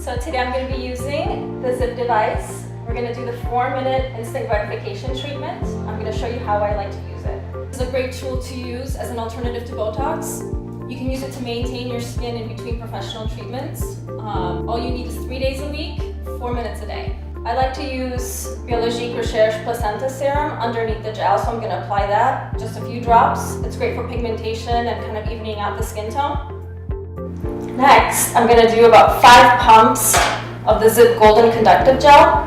So today I'm going to be using the ZIIP device. We're going to do the 4-minute instant gratification treatment. I'm going to show you how I like to use it. This is a great tool to use as an alternative to Botox. You can use it to maintain your skin in between professional treatments. All you need is 3 days a week, 4 minutes a day. I like to use Biologique Recherche Placenta Serum underneath the gel, so I'm going to apply that, just a few drops. It's great for pigmentation and kind of evening out the skin tone. Next, I'm going to do about 5 pumps of the ZIIP Golden Conductive Gel.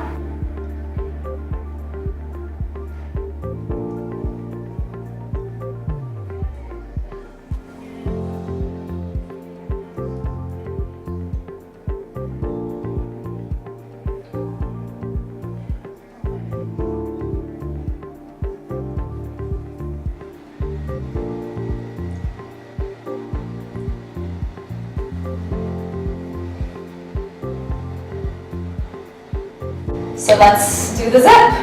So let's do the ZIIP.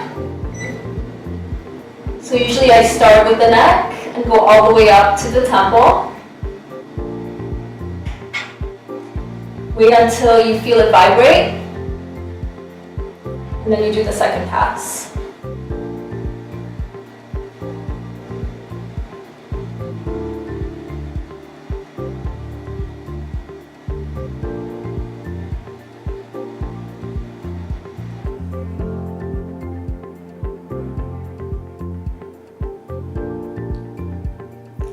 So usually I start with the neck and go all the way up to the temple. Wait until you feel it vibrate, and then you do the second pass.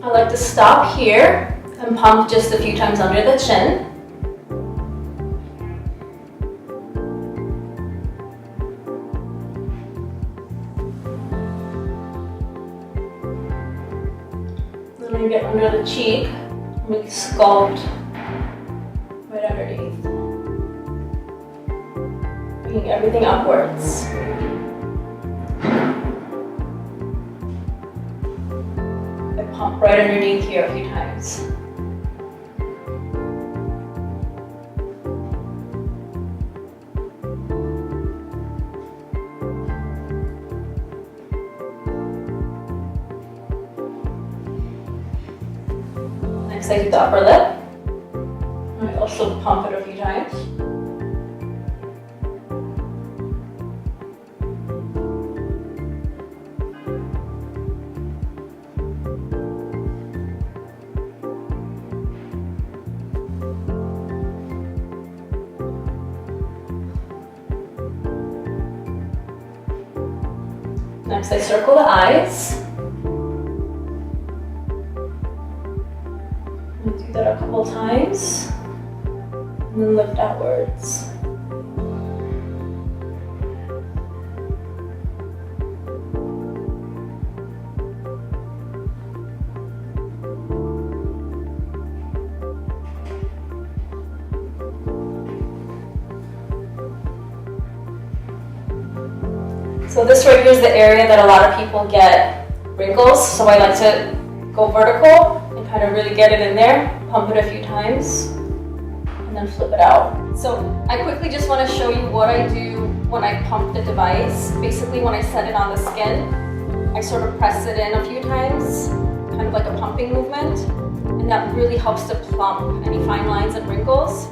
I like to stop here and pump just a few times under the chin. Then I get under the cheek and we sculpt right underneath, bringing everything upwards. Pump right underneath here a few times. Next I do the upper lip. I also pump it a few times. Next, I circle the eyes. I do that a couple times, and then lift outwards. So this right here is the area that a lot of people get wrinkles, so I like to go vertical and kind of really get it in there, pump it a few times, and then flip it out. So I quickly just want to show you what I do when I pump the device. Basically when I set it on the skin, I sort of press it in a few times, kind of like a pumping movement, and that really helps to plump any fine lines and wrinkles.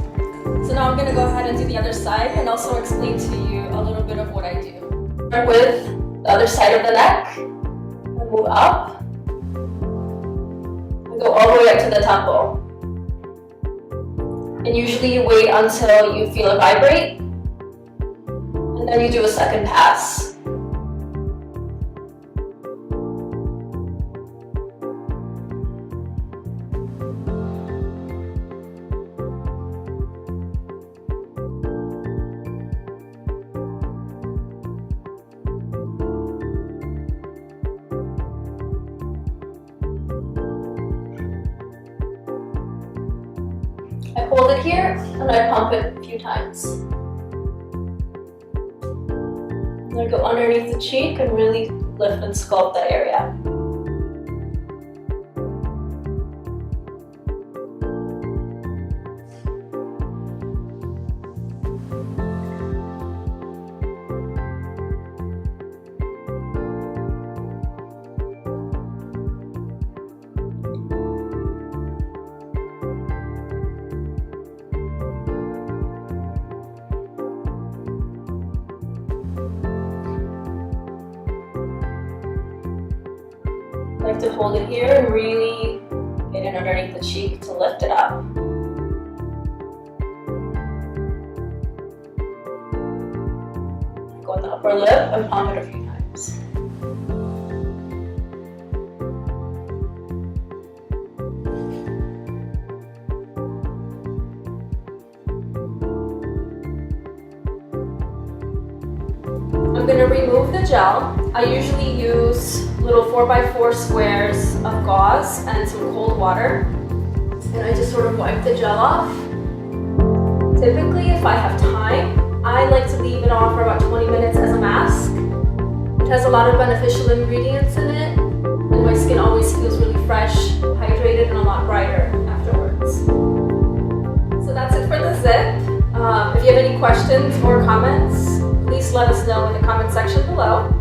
So now I'm going to go ahead and do the other side and also explain to you a little bit of what I do. Start with the other side of the neck, and move up, and go all the way up to the temple. And usually you wait until you feel it vibrate, and then you do a second pass. I hold it here and I pump it a few times. And I go underneath the cheek and really lift and sculpt that area. like to hold it here and really get it underneath the cheek to lift it up. Go on the upper lip and pump it a few times. I'm going to remove the gel. I usually use little 4x4 squares of gauze and some cold water. And I just sort of wipe the gel off. Typically, if I have time, I like to leave it on for about 20 minutes as a mask. It has a lot of beneficial ingredients in it, and my skin always feels really fresh, hydrated, and a lot brighter afterwards. So that's it for the ZIIP. If you have any questions or comments, please let us know in the comment section below.